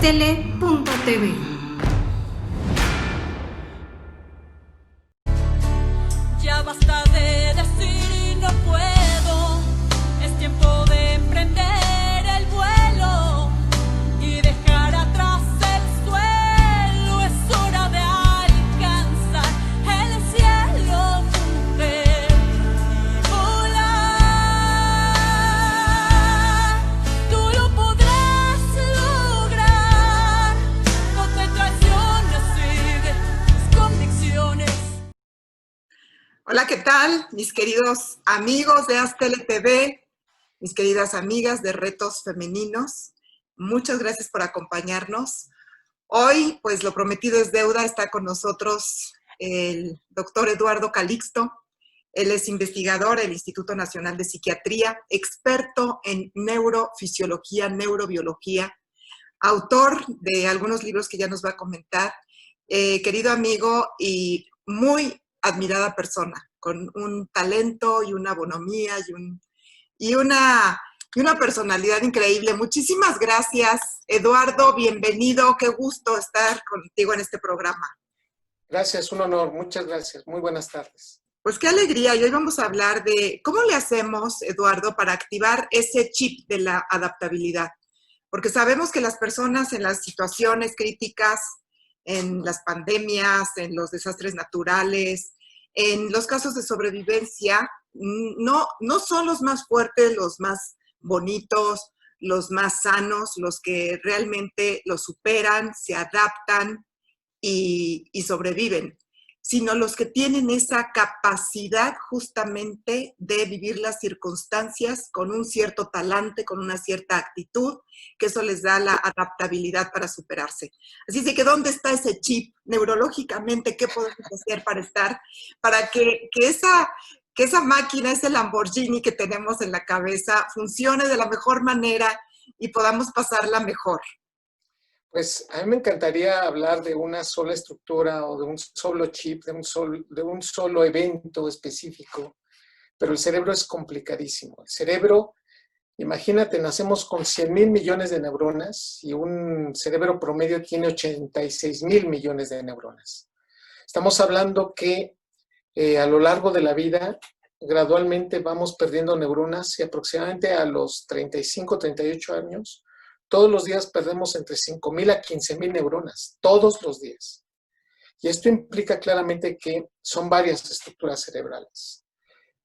astele.tv. Ya basta de decir no puedo, es tiempo de emprender el vuelo y dejar atrás el suelo, es hora de alcanzar el cielo, mujer, y volar. Tú lo podrás lograr, no te traiciones, sigue tus convicciones. Hola, ¿qué tal? Mis queridos amigos de Astele TV, mis queridas amigas de Retos Femeninos, muchas gracias por acompañarnos. Hoy, pues lo prometido es deuda, está con nosotros el doctor Eduardo Calixto. Él es investigador del Instituto Nacional de Psiquiatría, experto en neurofisiología, neurobiología, autor de algunos libros que ya nos va a comentar. Querido amigo y muy admirada persona, con un talento y una bonomía y una personalidad increíble. Muchísimas gracias, Eduardo, bienvenido, qué gusto estar contigo en este programa. Gracias, un honor, muchas gracias, muy buenas tardes. Pues qué alegría, y hoy vamos a hablar de cómo le hacemos, Eduardo, para activar ese chip de la adaptabilidad. Porque sabemos que las personas en las situaciones críticas, en las pandemias, en los desastres naturales, en los casos de sobrevivencia, no son los más fuertes, los más bonitos, los más sanos, los que realmente lo superan, se adaptan y sobreviven, sino los que tienen esa capacidad justamente de vivir las circunstancias con un cierto talante, con una cierta actitud, que eso les da la adaptabilidad para superarse. Así es que, ¿dónde está ese chip neurológicamente? ¿Qué podemos hacer para que esa máquina, ese Lamborghini que tenemos en la cabeza, funcione de la mejor manera y podamos pasarla mejor? Pues a mí me encantaría hablar de una sola estructura o de un solo chip, de un solo evento específico, pero el cerebro es complicadísimo. El cerebro, imagínate, nacemos con 100,000 millones de neuronas y un cerebro promedio tiene 86,000 millones de neuronas. Estamos hablando que a lo largo de la vida gradualmente vamos perdiendo neuronas y aproximadamente a los 35, 38 años, todos los días perdemos entre 5,000 a 15,000 neuronas, todos los días. Y esto implica claramente que son varias estructuras cerebrales.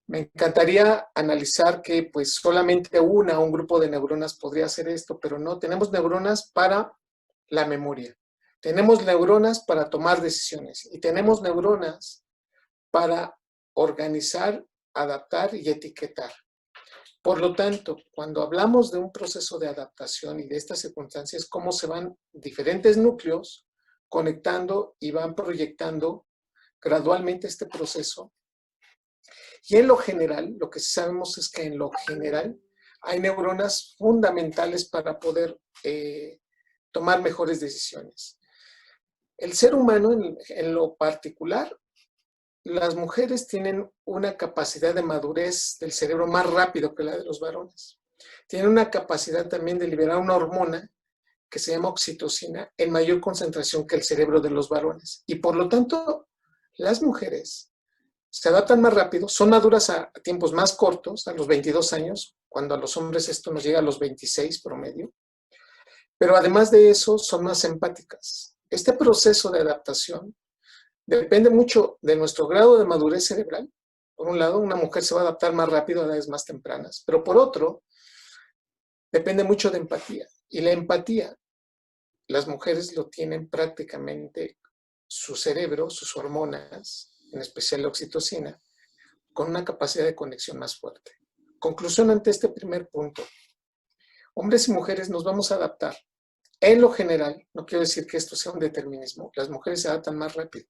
Me encantaría analizar que pues solamente un grupo de neuronas podría hacer esto, pero no, tenemos neuronas para la memoria, tenemos neuronas para tomar decisiones y tenemos neuronas para organizar, adaptar y etiquetar. Por lo tanto, cuando hablamos de un proceso de adaptación y de estas circunstancias, cómo se van diferentes núcleos conectando y van proyectando gradualmente este proceso. Y en lo general, lo que sabemos es que en lo general hay neuronas fundamentales para poder tomar mejores decisiones. El ser humano, en lo particular, las mujeres tienen una capacidad de madurez del cerebro más rápido que la de los varones. Tienen una capacidad también de liberar una hormona que se llama oxitocina en mayor concentración que el cerebro de los varones. Y por lo tanto, las mujeres se adaptan más rápido, son maduras a tiempos más cortos, a los 22 años, cuando a los hombres esto nos llega a los 26 promedio. Pero además de eso, son más empáticas. Este proceso de adaptación depende mucho de nuestro grado de madurez cerebral. Por un lado, una mujer se va a adaptar más rápido a edades más tempranas, pero por otro, depende mucho de empatía. Y la empatía, las mujeres lo tienen prácticamente su cerebro, sus hormonas, en especial la oxitocina, con una capacidad de conexión más fuerte. Conclusión ante este primer punto. Hombres y mujeres nos vamos a adaptar. En lo general, no quiero decir que esto sea un determinismo, las mujeres se adaptan más rápido.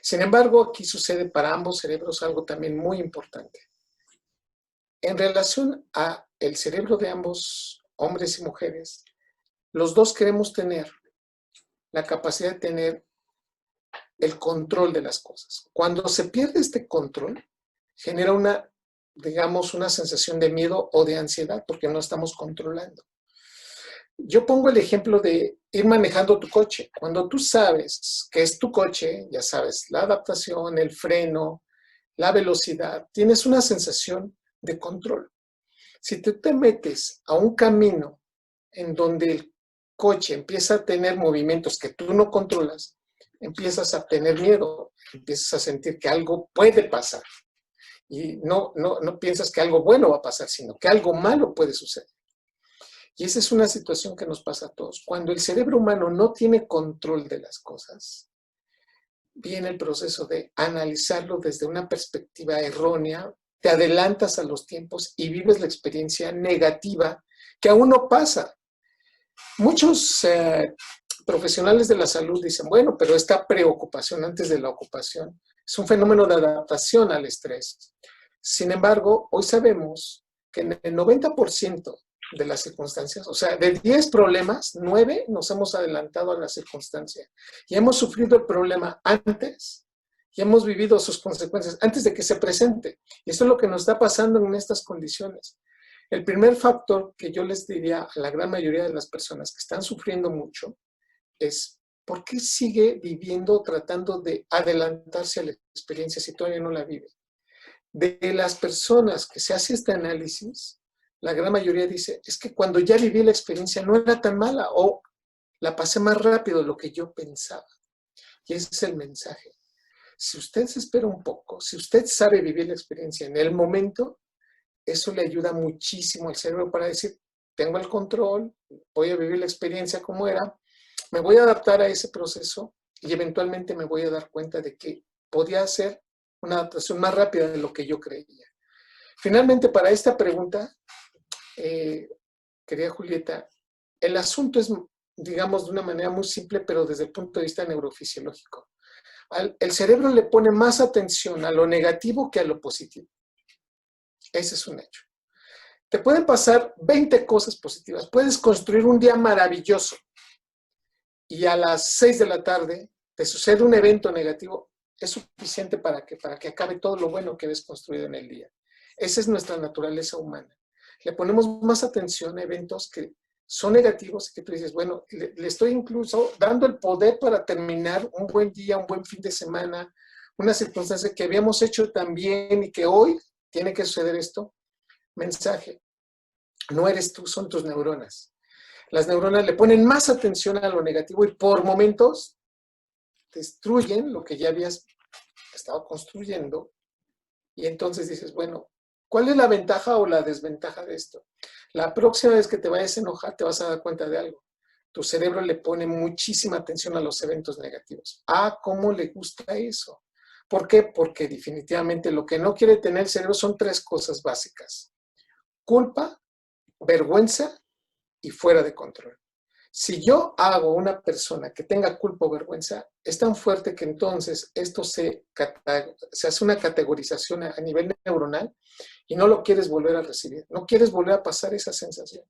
Sin embargo, aquí sucede para ambos cerebros algo también muy importante. En relación a el cerebro de ambos hombres y mujeres, los dos queremos tener la capacidad de tener el control de las cosas. Cuando se pierde este control, genera una sensación de miedo o de ansiedad porque no estamos controlando. Yo pongo el ejemplo de ir manejando tu coche. Cuando tú sabes que es tu coche, ya sabes, la adaptación, el freno, la velocidad, tienes una sensación de control. Si tú te metes a un camino en donde el coche empieza a tener movimientos que tú no controlas, empiezas a tener miedo, empiezas a sentir que algo puede pasar. Y no piensas que algo bueno va a pasar, sino que algo malo puede suceder. Y esa es una situación que nos pasa a todos. Cuando el cerebro humano no tiene control de las cosas, viene el proceso de analizarlo desde una perspectiva errónea, te adelantas a los tiempos y vives la experiencia negativa que aún no pasa. Muchos profesionales de la salud dicen, bueno, pero esta preocupación antes de la ocupación es un fenómeno de adaptación al estrés. Sin embargo, hoy sabemos que en el 90% de las circunstancias, o sea, de 10 problemas, 9 nos hemos adelantado a la circunstancia y hemos sufrido el problema antes y hemos vivido sus consecuencias antes de que se presente. Y esto es lo que nos está pasando en estas condiciones. El primer factor que yo les diría a la gran mayoría de las personas que están sufriendo mucho es ¿por qué sigue viviendo, tratando de adelantarse a la experiencia si todavía no la vive? De las personas que se hace este análisis, la gran mayoría dice, es que cuando ya viví la experiencia no era tan mala o la pasé más rápido de lo que yo pensaba. Y ese es el mensaje. Si usted se espera un poco, si usted sabe vivir la experiencia en el momento, eso le ayuda muchísimo al cerebro para decir, tengo el control, voy a vivir la experiencia como era, me voy a adaptar a ese proceso y eventualmente me voy a dar cuenta de que podía hacer una adaptación más rápida de lo que yo creía. Finalmente, para esta pregunta, querida Julieta, el asunto es, digamos, de una manera muy simple, pero desde el punto de vista neurofisiológico. El cerebro le pone más atención a lo negativo que a lo positivo. Ese es un hecho. Te pueden pasar 20 cosas positivas. Puedes construir un día maravilloso y a las 6 de la tarde te sucede un evento negativo. Es suficiente para que acabe todo lo bueno que ves construido en el día. Esa es nuestra naturaleza humana. Le ponemos más atención a eventos que son negativos y que tú dices, bueno, le estoy incluso dando el poder para terminar un buen día, un buen fin de semana, una circunstancia que habíamos hecho tan bien y que hoy tiene que suceder esto. Mensaje, no eres tú, son tus neuronas. Las neuronas le ponen más atención a lo negativo y por momentos destruyen lo que ya habías estado construyendo. Y entonces dices, bueno, ¿cuál es la ventaja o la desventaja de esto? La próxima vez que te vayas a enojar te vas a dar cuenta de algo. Tu cerebro le pone muchísima atención a los eventos negativos. Ah, ¿cómo le gusta eso? ¿Por qué? Porque definitivamente lo que no quiere tener el cerebro son 3 cosas básicas. Culpa, vergüenza y fuera de control. Si yo hago una persona que tenga culpa o vergüenza, es tan fuerte que entonces esto se hace una categorización a nivel neuronal y no lo quieres volver a recibir. No quieres volver a pasar esa sensación.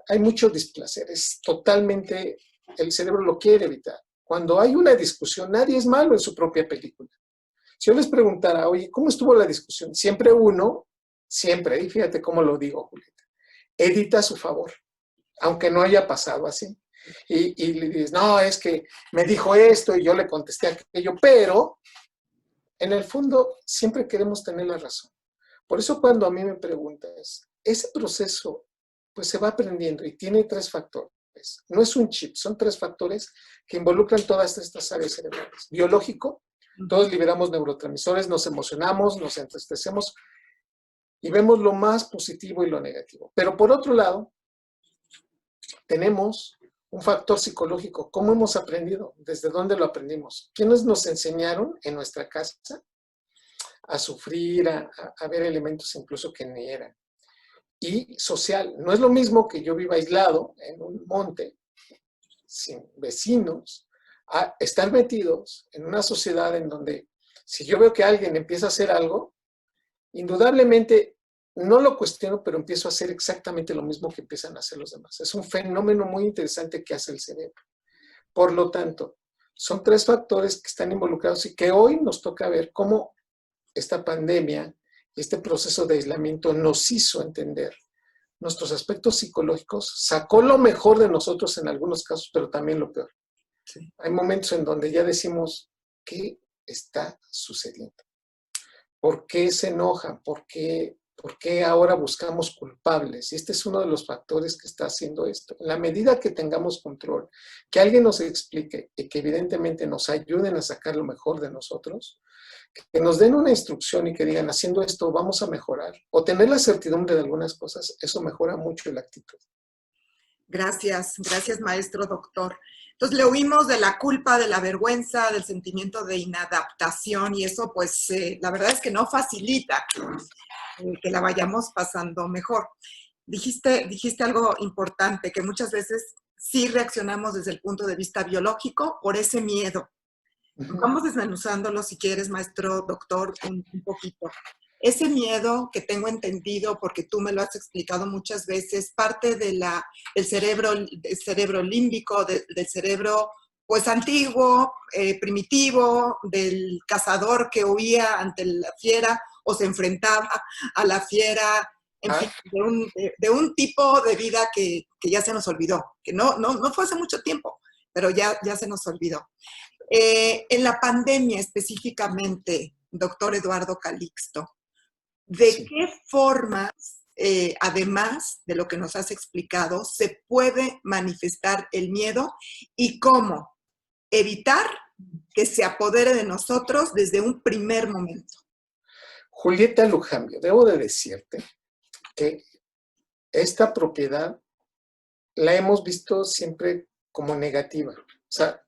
Hay mucho displacer. Es totalmente, el cerebro lo quiere evitar. Cuando hay una discusión, nadie es malo en su propia película. Si yo les preguntara, oye, ¿cómo estuvo la discusión? Siempre uno, y fíjate cómo lo digo, Julieta, edita a su favor, aunque no haya pasado así. Y le dices, no, es que me dijo esto y yo le contesté aquello, pero en el fondo siempre queremos tener la razón. Por eso cuando a mí me preguntas, ese proceso pues se va aprendiendo y tiene 3 factores. No es un chip, son 3 factores que involucran todas estas áreas cerebrales. Biológico, todos liberamos neurotransmisores, nos emocionamos, nos entristecemos y vemos lo más positivo y lo negativo. Pero por otro lado, tenemos un factor psicológico. ¿Cómo hemos aprendido? ¿Desde dónde lo aprendimos? ¿Quiénes nos enseñaron en nuestra casa a sufrir, a ver elementos incluso que ni eran? Y social. No es lo mismo que yo viva aislado en un monte, sin vecinos, a estar metidos en una sociedad en donde si yo veo que alguien empieza a hacer algo, indudablemente no lo cuestiono, pero empiezo a hacer exactamente lo mismo que empiezan a hacer los demás. Es un fenómeno muy interesante que hace el cerebro. Por lo tanto, son 3 factores que están involucrados y que hoy nos toca ver cómo esta pandemia, este proceso de aislamiento nos hizo entender nuestros aspectos psicológicos, sacó lo mejor de nosotros en algunos casos, pero también lo peor. Sí. Hay momentos en donde ya decimos, ¿qué está sucediendo? ¿Por qué se enojan? ¿Por qué ahora buscamos culpables? Y este es uno de los factores que está haciendo esto. En la medida que tengamos control, que alguien nos explique y que evidentemente nos ayuden a sacar lo mejor de nosotros, que nos den una instrucción y que digan, haciendo esto vamos a mejorar, o tener la certidumbre de algunas cosas, eso mejora mucho la actitud. Gracias, gracias maestro, doctor. Entonces le huimos de la culpa, de la vergüenza, del sentimiento de inadaptación y eso pues la verdad es que no facilita que la vayamos pasando mejor. Dijiste algo importante, que muchas veces sí reaccionamos desde el punto de vista biológico por ese miedo. Vamos desmenuzándolo si quieres, maestro, doctor, un poquito. Ese miedo que tengo entendido, porque tú me lo has explicado muchas veces, parte de del cerebro límbico, del cerebro pues antiguo, primitivo, del cazador que huía ante la fiera o se enfrentaba a la fiera, en fin, de un tipo de vida que ya se nos olvidó, que no fue hace mucho tiempo, pero ya se nos olvidó. En la pandemia específicamente, doctor Eduardo Calixto, ¿de Sí. qué formas, además de lo que nos has explicado, se puede manifestar el miedo y cómo evitar que se apodere de nosotros desde un primer momento? Julieta Lujambio, debo de decirte que esta propiedad la hemos visto siempre como negativa. O sea,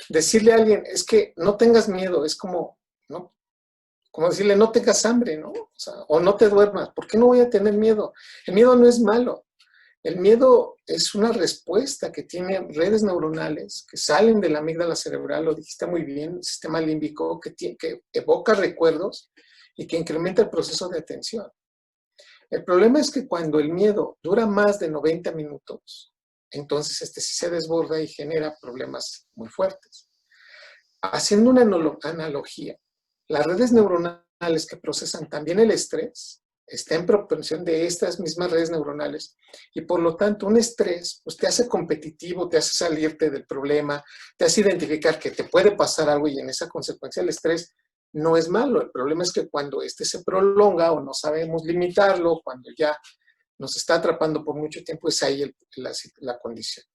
decirle a alguien, es que no tengas miedo, es como, ¿no? Como decirle, no tengas hambre, ¿no? O sea, o no te duermas. ¿Por qué no voy a tener miedo? El miedo no es malo. El miedo es una respuesta que tiene redes neuronales que salen de la amígdala cerebral, lo dijiste muy bien, el sistema límbico, que evoca recuerdos y que incrementa el proceso de atención. El problema es que cuando el miedo dura más de 90 minutos, entonces sí se desborda y genera problemas muy fuertes. Haciendo una analogía, las redes neuronales que procesan también el estrés está en proporción de estas mismas redes neuronales y por lo tanto un estrés pues, te hace competitivo, te hace salirte del problema, te hace identificar que te puede pasar algo y en esa consecuencia el estrés no es malo. El problema es que cuando se prolonga o no sabemos limitarlo, cuando ya nos está atrapando por mucho tiempo, es ahí la condición.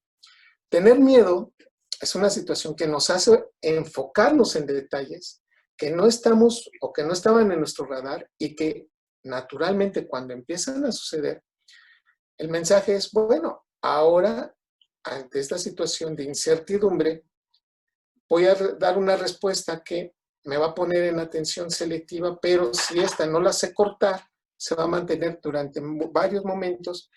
Tener miedo es una situación que nos hace enfocarnos en detalles que no estamos o que no estaban en nuestro radar y que naturalmente cuando empiezan a suceder, el mensaje es, bueno, ahora ante esta situación de incertidumbre, voy a dar una respuesta que me va a poner en atención selectiva, pero si esta no la sé cortar, se va a mantener durante varios momentos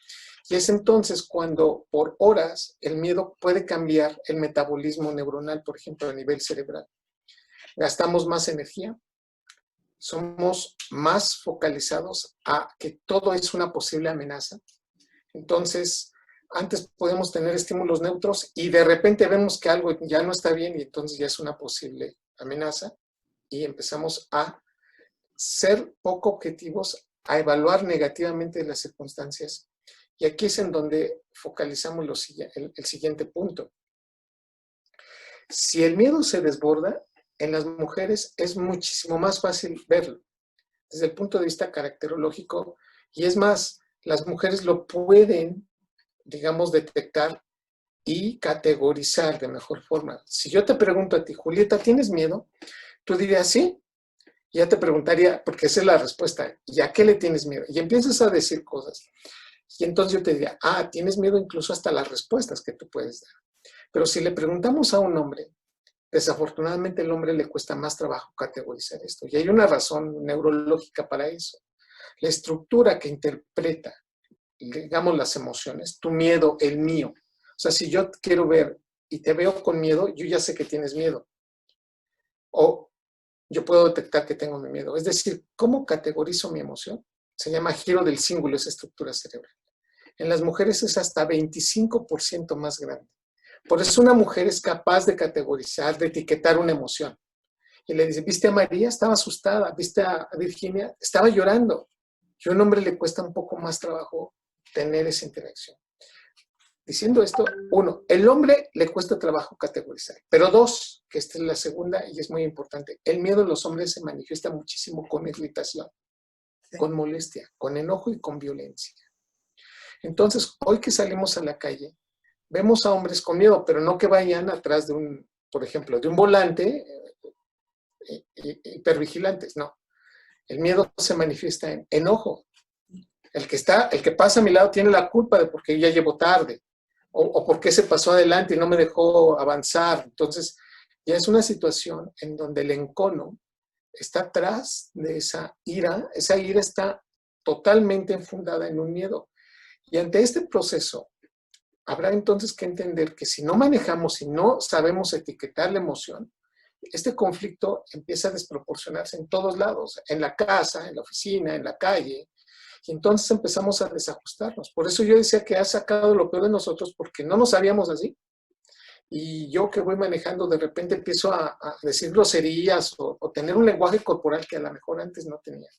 y es entonces cuando por horas el miedo puede cambiar el metabolismo neuronal, por ejemplo, a nivel cerebral. Gastamos más energía, somos más focalizados a que todo es una posible amenaza. Entonces, antes podemos tener estímulos neutros y de repente vemos que algo ya no está bien y entonces ya es una posible amenaza y empezamos a ser poco objetivos, a evaluar negativamente las circunstancias. Y aquí es en donde focalizamos el siguiente punto. Si el miedo se desborda, en las mujeres es muchísimo más fácil verlo desde el punto de vista caracterológico y es más, las mujeres lo pueden, digamos, detectar y categorizar de mejor forma. Si yo te pregunto a ti, Julieta, ¿tienes miedo? Tú dirías, sí. Y ya te preguntaría, porque esa es la respuesta, ¿y a qué le tienes miedo? Y empiezas a decir cosas. Y entonces yo te diría, tienes miedo incluso hasta las respuestas que tú puedes dar. Pero si le preguntamos a un hombre, desafortunadamente al hombre le cuesta más trabajo categorizar esto. Y hay una razón neurológica para eso. La estructura que interpreta, digamos, las emociones, tu miedo, el mío. O sea, si yo quiero ver y te veo con miedo, yo ya sé que tienes miedo. O yo puedo detectar que tengo miedo. Es decir, ¿cómo categorizo mi emoción? Se llama giro del cíngulo, esa estructura cerebral. En las mujeres es hasta 25% más grande. Por eso una mujer es capaz de categorizar, de etiquetar una emoción. Y le dice, ¿viste a María? Estaba asustada. ¿Viste a Virginia? Estaba llorando. Y a un hombre le cuesta un poco más trabajo tener esa interacción. Diciendo esto, uno, el hombre le cuesta trabajo categorizar, pero dos, que esta es la segunda y es muy importante, el miedo en los hombres se manifiesta muchísimo con irritación, con molestia, con enojo y con violencia. Entonces, hoy que salimos a la calle, vemos a hombres con miedo, pero no que vayan atrás de un, por ejemplo, de un volante hipervigilantes, no. El miedo se manifiesta en enojo. El que pasa a mi lado tiene la culpa de porque ya llevo tarde, o porque se pasó adelante y no me dejó avanzar. Entonces, ya es una situación en donde el encono está atrás de esa ira está totalmente enfundada en un miedo. Y ante este proceso, habrá entonces que entender que si no manejamos, si no sabemos etiquetar la emoción, este conflicto empieza a desproporcionarse en todos lados, en la casa, en la oficina, en la calle, y entonces empezamos a desajustarnos. Por eso yo decía que ha sacado lo peor de nosotros porque no nos sabíamos así. Y yo que voy manejando, de repente empiezo a decir groserías o tener un lenguaje corporal que a lo mejor antes no tenía.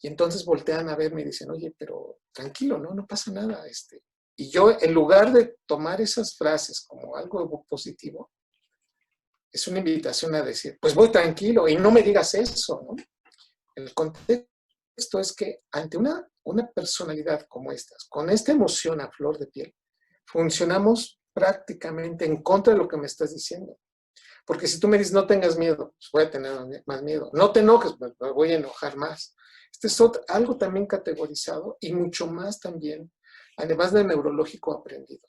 Y entonces voltean a verme y dicen, oye, pero tranquilo, no pasa nada. Y yo, en lugar de tomar esas frases como algo positivo, es una invitación a decir, pues voy tranquilo y no me digas eso, ¿no? El contexto es que ante una personalidad como estas, con esta emoción a flor de piel, funcionamos prácticamente en contra de lo que me estás diciendo. Porque si tú me dices, no tengas miedo, pues voy a tener más miedo. No te enojes, pues me voy a enojar más. Este es algo también categorizado y mucho más también, además de neurológico aprendido.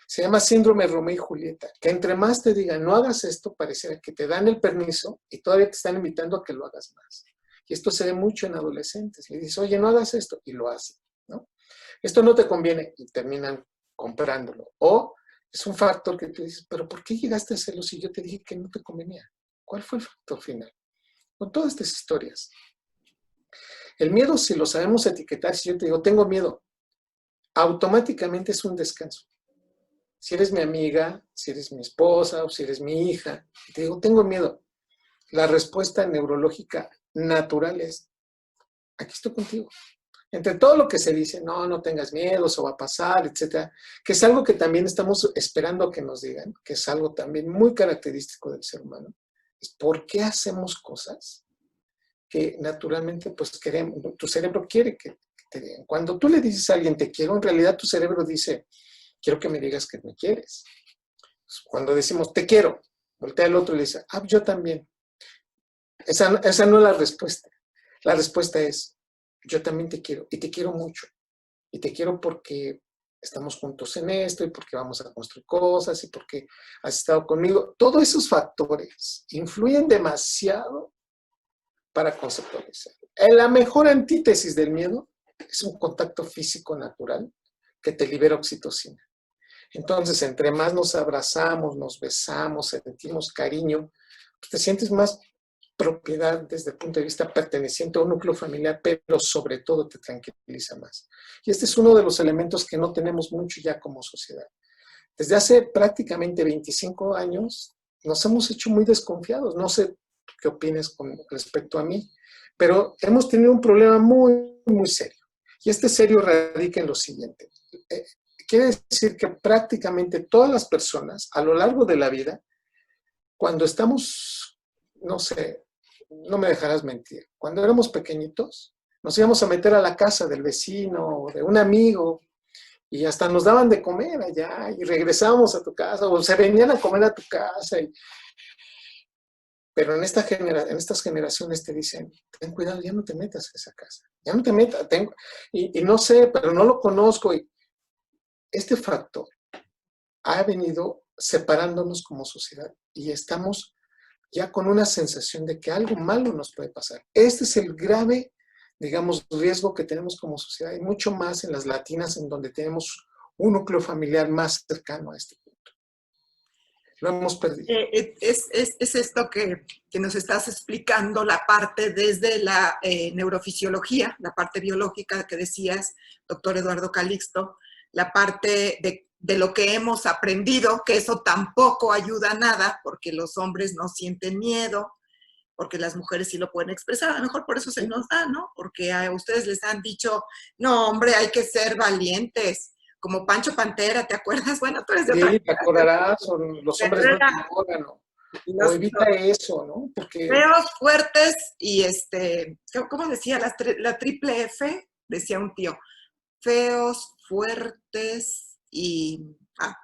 Se llama síndrome Romeo y Julieta, que entre más te digan, no hagas esto, pareciera que te dan el permiso y todavía te están invitando a que lo hagas más. Y esto se ve mucho en adolescentes. Le dices, oye, no hagas esto, y lo hacen, ¿no? Esto no te conviene, y terminan comprándolo. O es un factor que tú dices, pero ¿por qué llegaste a hacerlo si yo te dije que no te convenía? ¿Cuál fue el factor final? Con todas estas historias. El miedo, si lo sabemos etiquetar, si yo te digo, tengo miedo, automáticamente es un descanso. Si eres mi amiga, si eres mi esposa o si eres mi hija, y te digo, tengo miedo, la respuesta neurológica natural es, aquí estoy contigo. Entre todo lo que se dice, no tengas miedo, eso va a pasar, etcétera, que es algo que también estamos esperando que nos digan, que es algo también muy característico del ser humano, es por qué hacemos cosas que naturalmente pues queremos, tu cerebro quiere que te digan. Cuando tú le dices a alguien te quiero, en realidad tu cerebro dice, quiero que me digas que me quieres. Cuando decimos te quiero, voltea al otro y le dice, yo también. Esa no es la respuesta. La respuesta es, yo también te quiero y te quiero mucho. Y te quiero porque estamos juntos en esto y porque vamos a construir cosas y porque has estado conmigo. Todos esos factores influyen demasiado para conceptualizar. La mejor antítesis del miedo es un contacto físico natural que te libera oxitocina. Entonces, entre más nos abrazamos, nos besamos, sentimos cariño, pues te sientes más propiedad desde el punto de vista perteneciente a un núcleo familiar, pero sobre todo te tranquiliza más. Y este es uno de los elementos que no tenemos mucho ya como sociedad. Desde hace prácticamente 25 años nos hemos hecho muy desconfiados. No sé qué opines con respecto a mí, pero hemos tenido un problema muy, muy serio. Y este serio radica en lo siguiente. Quiere decir que prácticamente todas las personas a lo largo de la vida, cuando estamos, no sé, no me dejarás mentir, cuando éramos pequeñitos, nos íbamos a meter a la casa del vecino o de un amigo y hasta nos daban de comer allá y regresábamos a tu casa o se venían a comer a tu casa. Pero en estas generaciones te dicen, ten cuidado, ya no te metas a esa casa, ya no te metas, y no sé, pero no lo conozco. Y este factor ha venido separándonos como sociedad y estamos ya con una sensación de que algo malo nos puede pasar. Este es el grave, digamos, riesgo que tenemos como sociedad y mucho más en las latinas en donde tenemos un núcleo familiar más cercano a este punto. Lo hemos perdido. Es esto que nos estás explicando, la parte desde la neurofisiología, la parte biológica que decías, doctor Eduardo Calixto, la parte de lo que hemos aprendido, que eso tampoco ayuda a nada, porque los hombres no sienten miedo, porque las mujeres sí lo pueden expresar, a lo mejor por eso se nos da, ¿no? Porque a ustedes les han dicho, no, hombre, hay que ser valientes, como Pancho Pantera, ¿te acuerdas? Bueno, tú eres de otra Sí, te generación, acordarás, o los pero hombres no era lloran, o los evita eso, ¿no? Porque feos, fuertes y ¿cómo decía? La triple F, decía un tío, feos, fuertes y,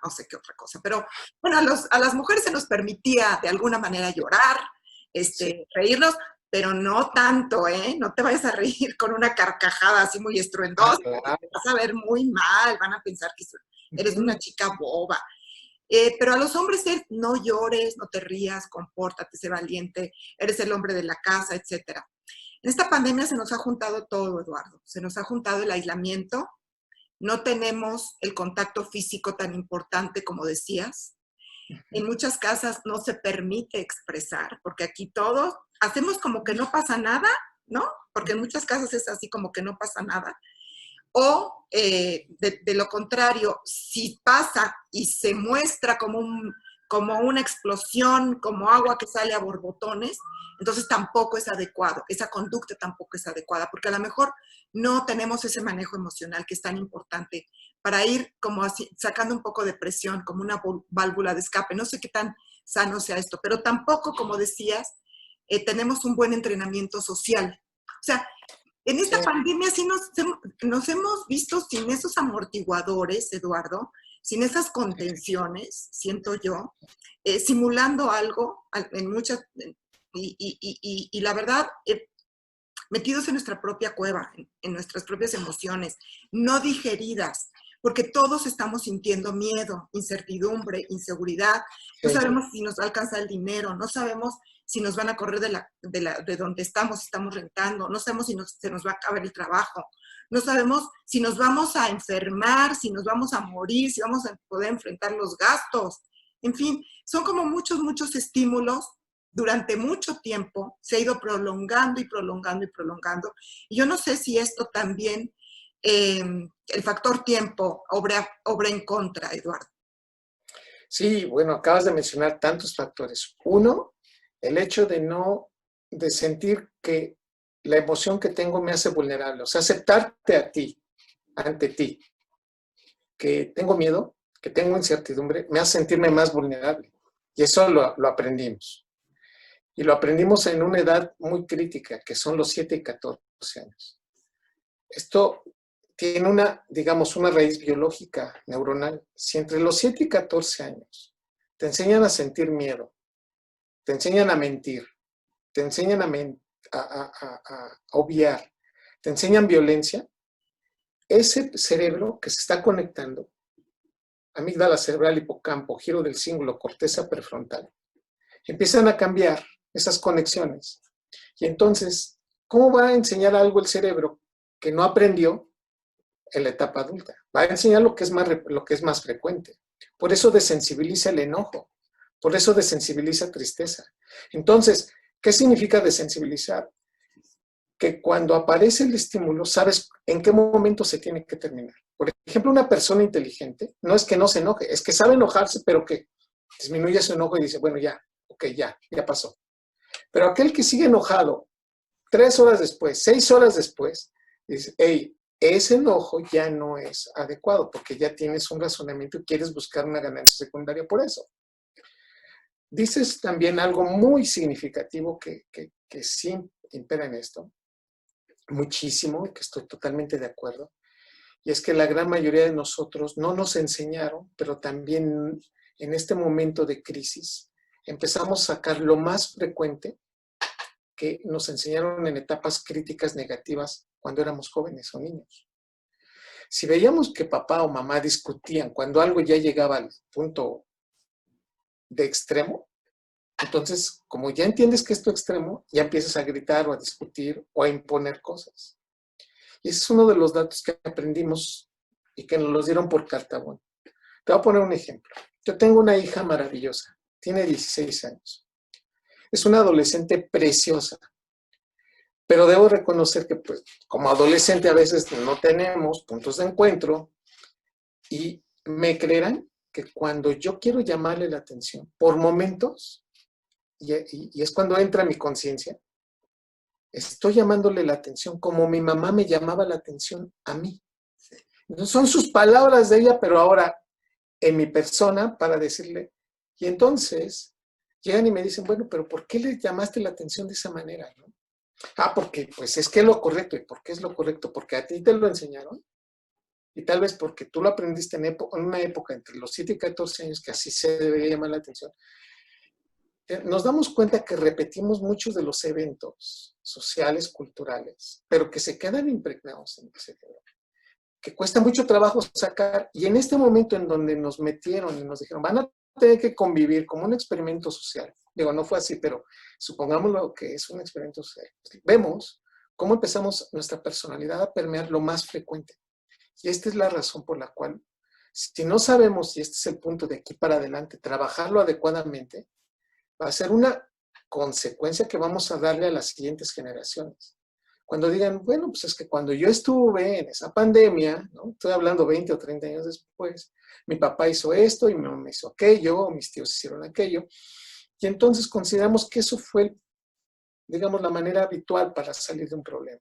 no sé qué otra cosa. Pero bueno, a las mujeres se nos permitía de alguna manera llorar, sí, reírnos, pero no tanto, ¿eh? No te vayas a reír con una carcajada así muy estruendosa, claro. te vas a ver muy mal, van a pensar que eres una Ujú. chica boba. Pero a los hombres es, no llores, no te rías, compórtate, sé valiente, eres el hombre de la casa, etcétera. En esta pandemia se nos ha juntado todo, Eduardo. Se nos ha juntado el aislamiento, no tenemos el contacto físico tan importante como decías. En muchas casas no se permite expresar, porque aquí todos hacemos como que no pasa nada, ¿no? Porque en muchas casas es así como que no pasa nada. O de lo contrario, si pasa y se muestra como una explosión, como agua que sale a borbotones, entonces tampoco es adecuado, esa conducta tampoco es adecuada, porque a lo mejor no tenemos ese manejo emocional que es tan importante para ir como así, sacando un poco de presión, como una válvula de escape. No sé qué tan sano sea esto, pero tampoco, como decías, tenemos un buen entrenamiento social. O sea, en Sí, esta pandemia sí nos hemos visto sin esos amortiguadores, Eduardo, sin esas contenciones, siento yo, simulando algo en muchas, y la verdad, metidos en nuestra propia cueva, en nuestras propias emociones, no digeridas, porque todos estamos sintiendo miedo, incertidumbre, inseguridad. No sí. sabemos si nos alcanza el dinero, no sabemos si nos van a correr de donde estamos, si estamos rentando, no sabemos si se nos va a acabar el trabajo, no sabemos si nos vamos a enfermar, si nos vamos a morir, si vamos a poder enfrentar los gastos. En fin, son como muchos, muchos estímulos durante mucho tiempo, se ha ido prolongando y prolongando y prolongando. Y yo no sé si esto también, el factor tiempo, obra en contra, Eduardo. Sí, bueno, acabas de mencionar tantos factores. Uno, el hecho de sentir que la emoción que tengo me hace vulnerable, o sea, aceptarte a ti, ante ti, que tengo miedo, que tengo incertidumbre, me hace sentirme más vulnerable. Y eso lo aprendimos. Y lo aprendimos en una edad muy crítica, que son los 7 y 14 años. Esto tiene digamos, una raíz biológica, neuronal. Si entre los 7 y 14 años te enseñan a sentir miedo, te enseñan a mentir, te enseñan a obviar, te enseñan violencia, ese cerebro que se está conectando, amígdala cerebral, hipocampo, giro del cíngulo, corteza prefrontal, empiezan a cambiar esas conexiones. Y entonces, ¿cómo va a enseñar algo el cerebro que no aprendió en la etapa adulta? Va a enseñar lo que es más frecuente. Por eso desensibiliza el enojo. Por eso desensibiliza tristeza. Entonces, ¿qué significa desensibilizar? Que cuando aparece el estímulo, sabes en qué momento se tiene que terminar. Por ejemplo, una persona inteligente no es que no se enoje, es que sabe enojarse, pero que disminuye su enojo y dice, bueno, ya, ok, ya pasó. Pero aquel que sigue enojado 3 horas después, 6 horas después, dice, hey, ese enojo ya no es adecuado porque ya tienes un razonamiento y quieres buscar una ganancia secundaria por eso. Dices también algo muy significativo que sí impera en esto, muchísimo, que estoy totalmente de acuerdo, y es que la gran mayoría de nosotros no nos enseñaron, pero también en este momento de crisis empezamos a sacar lo más frecuente que nos enseñaron en etapas críticas negativas cuando éramos jóvenes o niños. Si veíamos que papá o mamá discutían cuando algo ya llegaba al punto de extremo, entonces, como ya entiendes que es tu extremo, ya empiezas a gritar o a discutir o a imponer cosas. Y ese es uno de los datos que aprendimos y que nos los dieron por cartabón. Te voy a poner un ejemplo. Yo tengo una hija maravillosa, tiene 16 años. Es una adolescente preciosa, pero debo reconocer que pues, como adolescente a veces no tenemos puntos de encuentro y me creerán que cuando yo quiero llamarle la atención, por momentos, y es cuando entra mi conciencia, estoy llamándole la atención como mi mamá me llamaba la atención a mí. No son sus palabras de ella, pero ahora en mi persona para decirle, y entonces llegan y me dicen, bueno, pero ¿por qué le llamaste la atención de esa manera? ¿No? Ah, porque pues es que es lo correcto. ¿Y por qué es lo correcto? Porque a ti te lo enseñaron y tal vez porque tú lo aprendiste en una época entre los 7 y 14 años que así se debería llamar la atención. Nos damos cuenta que repetimos muchos de los eventos sociales, culturales, pero que se quedan impregnados en el cerebro, que cuesta mucho trabajo sacar, y en este momento en donde nos metieron y nos dijeron, van a tener que convivir como un experimento social. Digo, no fue así, pero supongámoslo que es un experimento social. Vemos cómo empezamos nuestra personalidad a permear lo más frecuente. Y esta es la razón por la cual, si no sabemos, y este es el punto de aquí para adelante, trabajarlo adecuadamente, va a ser una consecuencia que vamos a darle a las siguientes generaciones. Cuando digan, bueno, pues es que cuando yo estuve en esa pandemia, ¿no? Estoy hablando 20 o 30 años después, mi papá hizo esto y mi mamá hizo aquello, o mis tíos hicieron aquello, y entonces consideramos que eso fue, digamos, la manera habitual para salir de un problema.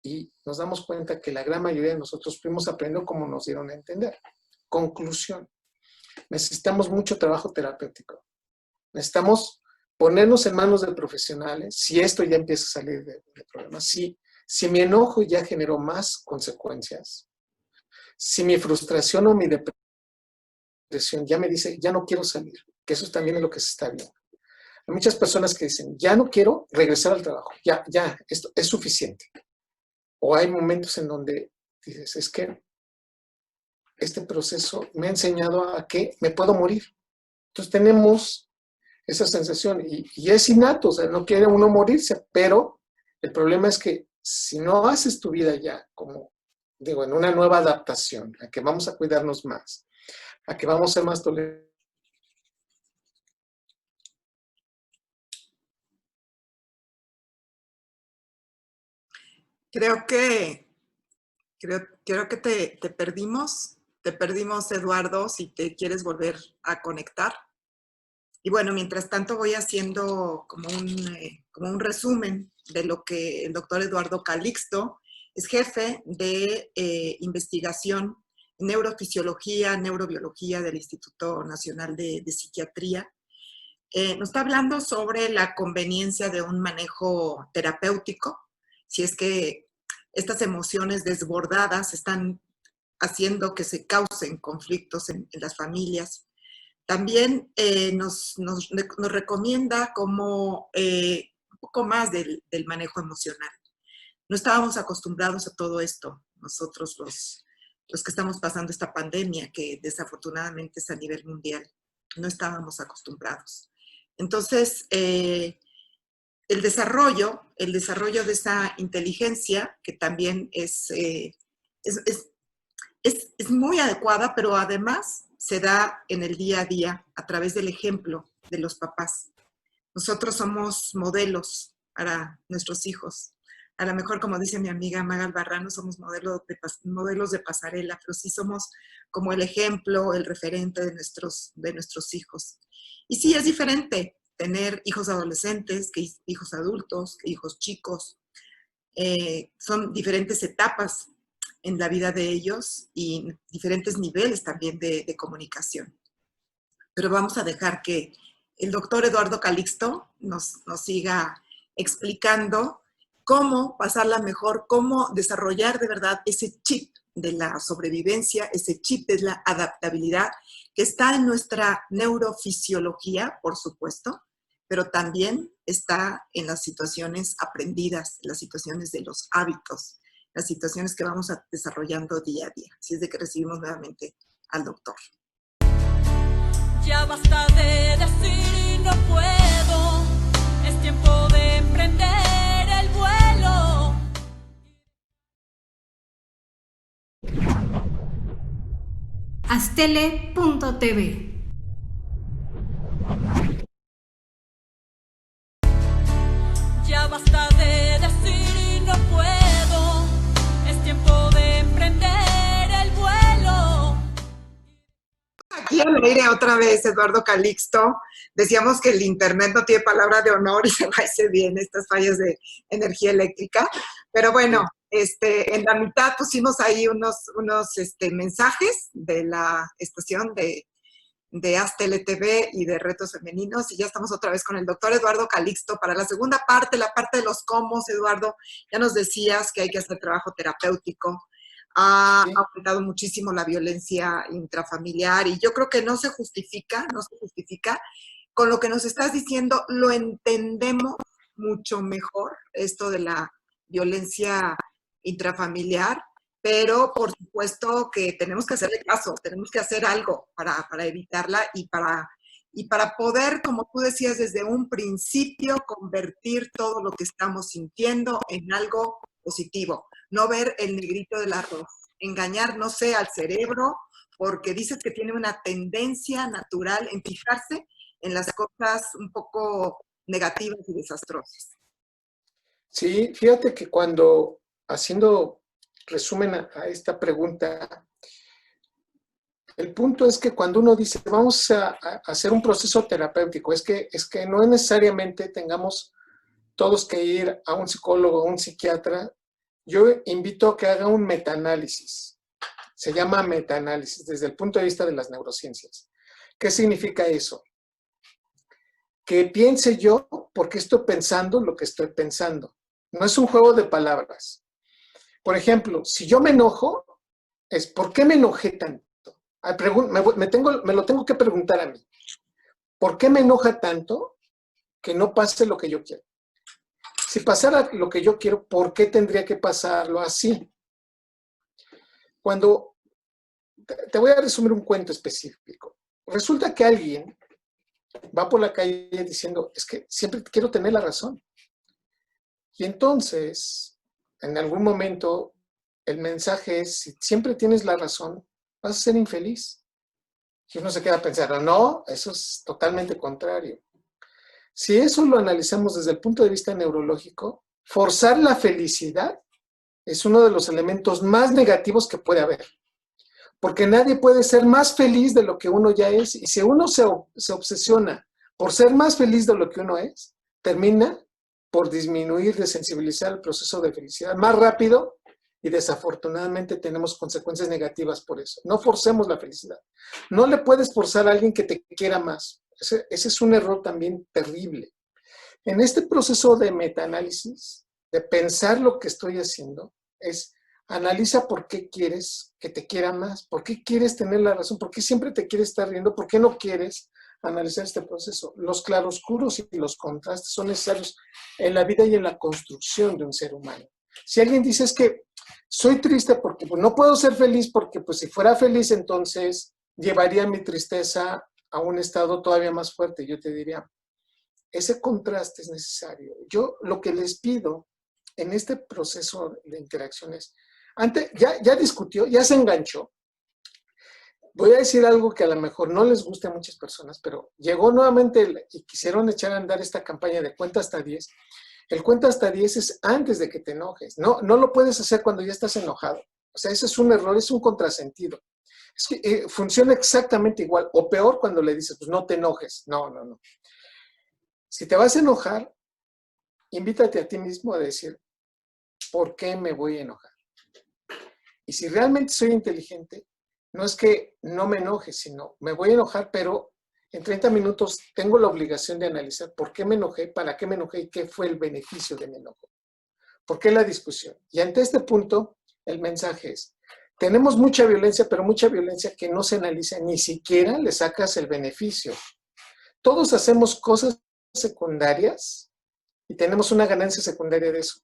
Y nos damos cuenta que la gran mayoría de nosotros fuimos aprendiendo como nos dieron a entender. Conclusión, necesitamos mucho trabajo terapéutico. Necesitamos ponernos en manos de profesionales, si esto ya empieza a salir de problemas, si mi enojo ya generó más consecuencias, si mi frustración o mi depresión ya me dice, ya no quiero salir, que eso también es lo que se está viendo. Hay muchas personas que dicen, ya no quiero regresar al trabajo, ya, esto es suficiente. O hay momentos en donde dices, es que este proceso me ha enseñado a que me puedo morir. Entonces tenemos esa sensación y es innato, o sea, no quiere uno morirse, pero el problema es que si no haces tu vida ya como, digo, en una nueva adaptación, a que vamos a cuidarnos más, a que vamos a ser más tolerantes. Creo que te perdimos. Te perdimos, Eduardo, si te quieres volver a conectar. Y bueno, mientras tanto voy haciendo como un resumen de lo que el doctor Eduardo Calixto es jefe de investigación en neurofisiología, neurobiología del Instituto Nacional de Psiquiatría. Nos está hablando sobre la conveniencia de un manejo terapéutico, si es que estas emociones desbordadas están haciendo que se causen conflictos en las familias. También nos recomienda como un poco más del manejo emocional. No estábamos acostumbrados a todo esto, nosotros los que estamos pasando esta pandemia, que desafortunadamente es a nivel mundial, no estábamos acostumbrados. Entonces, el desarrollo de esa inteligencia, que también es muy adecuada, pero además se da en el día a día a través del ejemplo de los papás. Nosotros somos modelos para nuestros hijos. A lo mejor, como dice mi amiga Maga Albarrán, somos modelos de pasarela, pero sí somos como el ejemplo, el referente de nuestros hijos. Y sí, es diferente tener hijos adolescentes que hijos adultos, que hijos chicos. Son diferentes etapas en la vida de ellos y diferentes niveles también de comunicación. Pero vamos a dejar que el doctor Eduardo Calixto nos siga explicando cómo pasarla mejor, cómo desarrollar de verdad ese chip de la sobrevivencia, ese chip de la adaptabilidad que está en nuestra neurofisiología, por supuesto, pero también está en las situaciones aprendidas, en las situaciones de los hábitos, las situaciones que vamos desarrollando día a día. Así es de que recibimos nuevamente al doctor. Ya basta de decir no puedo, es tiempo de emprender el vuelo. Astele.tv. Ya basta de decir no puedo, es tiempo de emprender el vuelo. Aquí al aire otra vez Eduardo Calixto. Decíamos que el internet no tiene palabra de honor y se va y se viene estas fallas de energía eléctrica. Pero bueno, en la mitad pusimos ahí unos mensajes de la estación de AzTeleTV y de Retos Femeninos, y ya estamos otra vez con el doctor Eduardo Calixto para la segunda parte, la parte de los cómo. Eduardo, ya nos decías que hay que hacer trabajo terapéutico. Ha aumentado muchísimo la violencia intrafamiliar y yo creo que no se justifica. Con lo que nos estás diciendo, lo entendemos mucho mejor, esto de la violencia intrafamiliar, pero por supuesto que tenemos que hacerle caso, tenemos que hacer algo para evitarla y para poder, como tú decías desde un principio, convertir todo lo que estamos sintiendo en algo positivo. No ver el negrito del arroz, engañar, no sé, al cerebro, porque dices que tiene una tendencia natural en fijarse en las cosas un poco negativas y desastrosas. Sí, fíjate que cuando, haciendo resumen a esta pregunta, el punto es que cuando uno dice vamos a hacer un proceso terapéutico, es que no necesariamente tengamos todos que ir a un psicólogo o un psiquiatra. Yo invito a que haga un metaanálisis. Se llama metaanálisis desde el punto de vista de las neurociencias. ¿Qué significa eso? Que piense yo por qué estoy pensando lo que estoy pensando. No es un juego de palabras. Por ejemplo, si yo me enojo, es ¿por qué me enojé tanto? Me lo tengo que preguntar a mí. ¿Por qué me enoja tanto que no pase lo que yo quiero? Si pasara lo que yo quiero, ¿por qué tendría que pasarlo así? Cuando te voy a resumir un cuento específico. Resulta que alguien va por la calle diciendo, es que siempre quiero tener la razón. Y entonces, en algún momento, el mensaje es, si siempre tienes la razón, vas a ser infeliz. Y uno se queda pensando, no, eso es totalmente contrario. Si eso lo analizamos desde el punto de vista neurológico, forzar la felicidad es uno de los elementos más negativos que puede haber. Porque nadie puede ser más feliz de lo que uno ya es. Y si uno se obsesiona por ser más feliz de lo que uno es, termina por disminuir, desensibilizar el proceso de felicidad más rápido y desafortunadamente tenemos consecuencias negativas por eso. No forcemos la felicidad. No le puedes forzar a alguien que te quiera más. Ese es un error también terrible. En este proceso de metaanálisis, de pensar lo que estoy haciendo, es analiza por qué quieres que te quiera más, por qué quieres tener la razón, por qué siempre te quieres estar riendo, por qué no quieres analizar este proceso. Los claroscuros y los contrastes son necesarios en la vida y en la construcción de un ser humano. Si alguien dice es que soy triste porque pues, no puedo ser feliz porque pues, si fuera feliz entonces llevaría mi tristeza a un estado todavía más fuerte, yo te diría, ese contraste es necesario. Yo lo que les pido en este proceso de interacciones, antes ya discutió, ya se enganchó. Voy a decir algo que a lo mejor no les guste a muchas personas, pero llegó nuevamente y quisieron echar a andar esta campaña de cuenta hasta 10. El cuenta hasta 10 es antes de que te enojes. No lo puedes hacer cuando ya estás enojado. O sea, ese es un error, es un contrasentido. Es que funciona exactamente igual, o peor cuando le dices, pues no te enojes. No. Si te vas a enojar, invítate a ti mismo a decir, ¿por qué me voy a enojar? Y si realmente soy inteligente, no es que no me enoje, sino me voy a enojar, pero en 30 minutos tengo la obligación de analizar por qué me enojé, para qué me enojé y qué fue el beneficio de mi enojo. ¿Por qué la discusión? Y ante este punto, el mensaje es, tenemos mucha violencia, pero mucha violencia que no se analiza, ni siquiera le sacas el beneficio. Todos hacemos cosas secundarias y tenemos una ganancia secundaria de eso.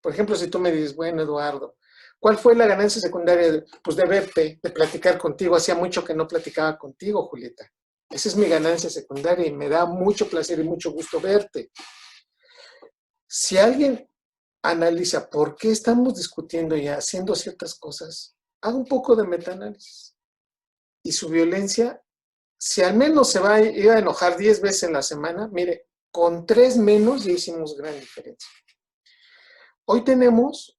Por ejemplo, si tú me dices, bueno, Eduardo, ¿cuál fue la ganancia secundaria? Pues de verte, de platicar contigo. Hacía mucho que no platicaba contigo, Julieta. Esa es mi ganancia secundaria y me da mucho placer y mucho gusto verte. Si alguien analiza por qué estamos discutiendo y haciendo ciertas cosas, haga un poco de metaanálisis. Y su violencia, si al menos se va a ir a enojar 10 veces en la semana, mire, con 3 menos ya hicimos gran diferencia. Hoy tenemos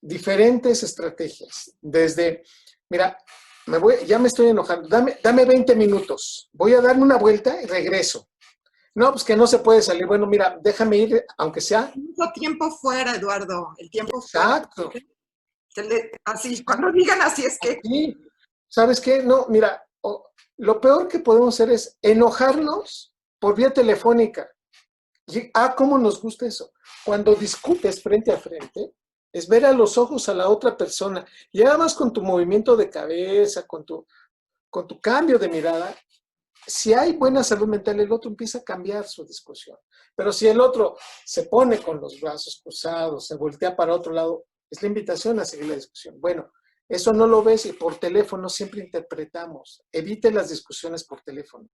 diferentes estrategias. Desde, mira, ya me estoy enojando, dame 20 minutos, voy a darme una vuelta y regreso. No, pues que no se puede salir. Bueno, mira, déjame ir, aunque sea. Mucho tiempo fuera, Eduardo, el tiempo fuera. Exacto. Así, cuando digan así es que... Sí. ¿Sabes qué? No, mira, lo peor que podemos hacer es enojarnos por vía telefónica. ¿Cómo nos gusta eso? Cuando discutes frente a frente, es ver a los ojos a la otra persona. Y además con tu movimiento de cabeza, con tu cambio de mirada, si hay buena salud mental, el otro empieza a cambiar su discusión. Pero si el otro se pone con los brazos cruzados, se voltea para otro lado, es la invitación a seguir la discusión. Bueno, eso no lo ves y por teléfono siempre interpretamos. Evite las discusiones por teléfono.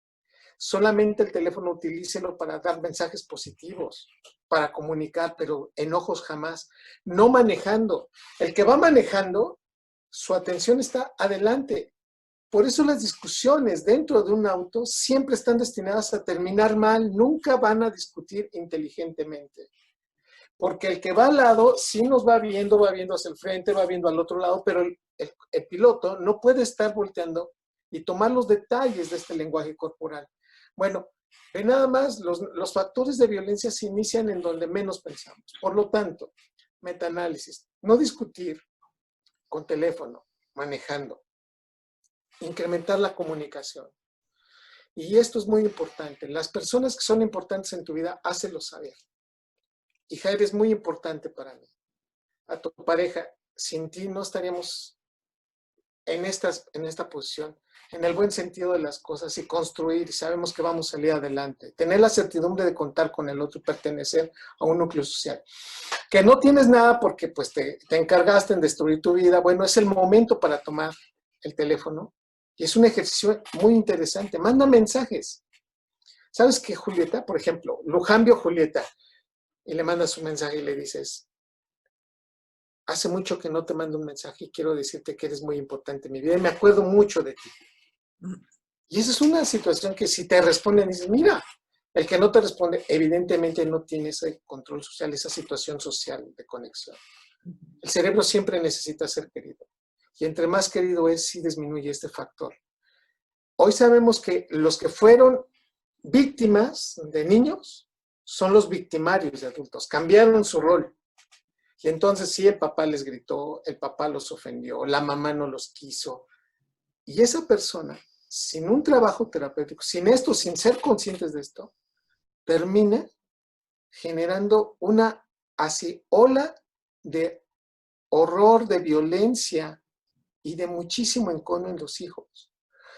Solamente el teléfono utilícelo para dar mensajes positivos, para comunicar, pero enojos jamás. No manejando. El que va manejando, su atención está adelante. Por eso las discusiones dentro de un auto siempre están destinadas a terminar mal, nunca van a discutir inteligentemente. Porque el que va al lado sí nos va viendo hacia el frente, va viendo al otro lado, pero el piloto no puede estar volteando y tomar los detalles de este lenguaje corporal. Bueno, nada más los factores de violencia se inician en donde menos pensamos. Por lo tanto, metaanálisis, no discutir con teléfono, manejando. Incrementar la comunicación. Y esto es muy importante. Las personas que son importantes en tu vida, hácelo saber. Hija, eres muy importante para mí. A tu pareja, sin ti no estaríamos en esta posición, en el buen sentido de las cosas y construir, y sabemos que vamos a salir adelante. Tener la certidumbre de contar con el otro y pertenecer a un núcleo social. Que no tienes nada porque pues, te encargaste en destruir tu vida. Bueno, es el momento para tomar el teléfono. Y es un ejercicio muy interesante. Manda mensajes. ¿Sabes qué, Julieta? Por ejemplo, Luján vio a Julieta y le mandas un mensaje y le dices, hace mucho que no te mando un mensaje y quiero decirte que eres muy importante en mi vida y me acuerdo mucho de ti. Y esa es una situación que si te responden, dices, mira, el que no te responde evidentemente no tiene ese control social, esa situación social de conexión. El cerebro siempre necesita ser querido. Y entre más querido es, sí disminuye este factor. Hoy sabemos que los que fueron víctimas de niños son los victimarios de adultos. Cambiaron su rol. Y entonces sí, el papá les gritó, el papá los ofendió, la mamá no los quiso. Y esa persona, sin un trabajo terapéutico, sin esto, sin ser conscientes de esto, termina generando una así ola de horror, de violencia, y de muchísimo encono en los hijos.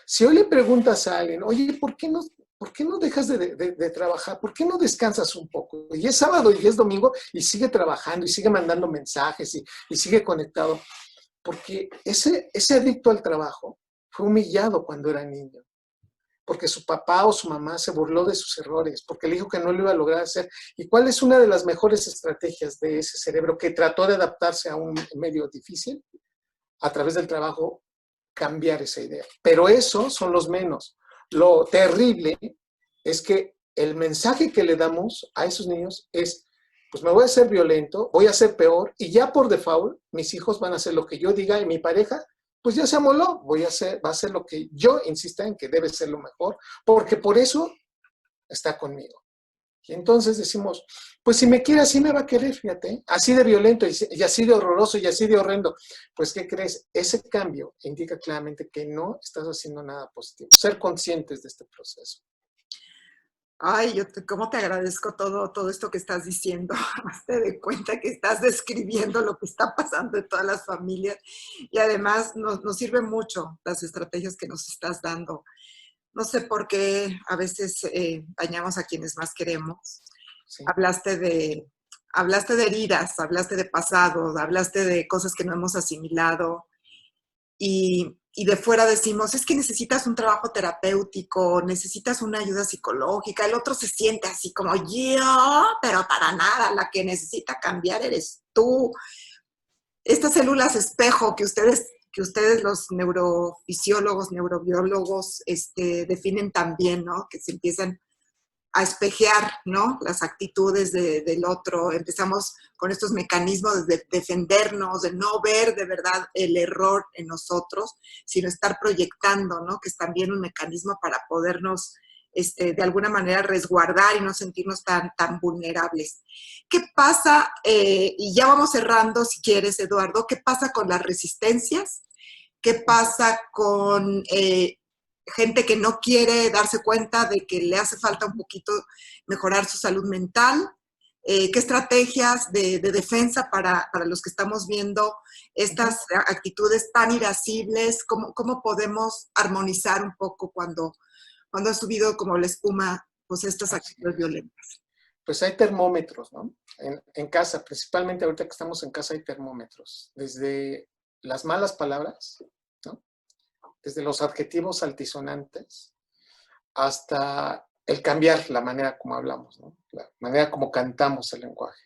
Si hoy le preguntas a alguien, oye, ¿por qué no dejas de trabajar? ¿Por qué no descansas un poco? Y es sábado y es domingo y sigue trabajando y sigue mandando mensajes y sigue conectado. Porque ese adicto al trabajo fue humillado cuando era niño. Porque su papá o su mamá se burló de sus errores, porque le dijo que no lo iba a lograr hacer. ¿Y cuál es una de las mejores estrategias de ese cerebro que trató de adaptarse a un medio difícil? A través del trabajo, cambiar esa idea. Pero esos son los menos. Lo terrible es que el mensaje que le damos a esos niños es, pues me voy a ser violento, voy a ser peor, y ya por default, mis hijos van a hacer lo que yo diga, y mi pareja, pues ya se amoló, va a hacer lo que yo insista en que debe ser lo mejor, porque por eso está conmigo. Y entonces decimos, pues si me quiere así me va a querer, fíjate, así de violento y así de horroroso y así de horrendo. Pues, ¿qué crees? Ese cambio indica claramente que no estás haciendo nada positivo. Ser conscientes de este proceso. Ay, cómo te agradezco todo esto que estás diciendo. Te de cuenta que estás describiendo lo que está pasando en todas las familias y además nos sirve mucho las estrategias que nos estás dando. No sé por qué a veces dañamos a quienes más queremos. Sí. Hablaste de heridas, hablaste de pasado, hablaste de cosas que no hemos asimilado y de fuera decimos, es que necesitas un trabajo terapéutico, necesitas una ayuda psicológica, el otro se siente así como yo, pero para nada, la que necesita cambiar eres tú. Estas células espejo que ustedes los neurofisiólogos, neurobiólogos definen también, ¿no? Que se empiezan a espejear, ¿no? Las actitudes del otro. Empezamos con estos mecanismos de defendernos, de no ver de verdad el error en nosotros, sino estar proyectando, ¿no? Que es también un mecanismo para podernos, de alguna manera, resguardar y no sentirnos tan vulnerables. ¿Qué pasa? Y ya vamos cerrando, si quieres, Eduardo. ¿Qué pasa con las resistencias? ¿Qué pasa con gente que no quiere darse cuenta de que le hace falta un poquito mejorar su salud mental? ¿Qué estrategias de defensa para los que estamos viendo estas actitudes tan irascibles? ¿Cómo podemos armonizar un poco cuando ha subido como la espuma, pues, estas actitudes violentas? Pues hay termómetros, ¿no? En casa, principalmente ahorita que estamos en casa, hay termómetros. Desde las malas palabras, ¿no? Desde los adjetivos altisonantes hasta el cambiar la manera como hablamos, ¿no? La manera como cantamos el lenguaje.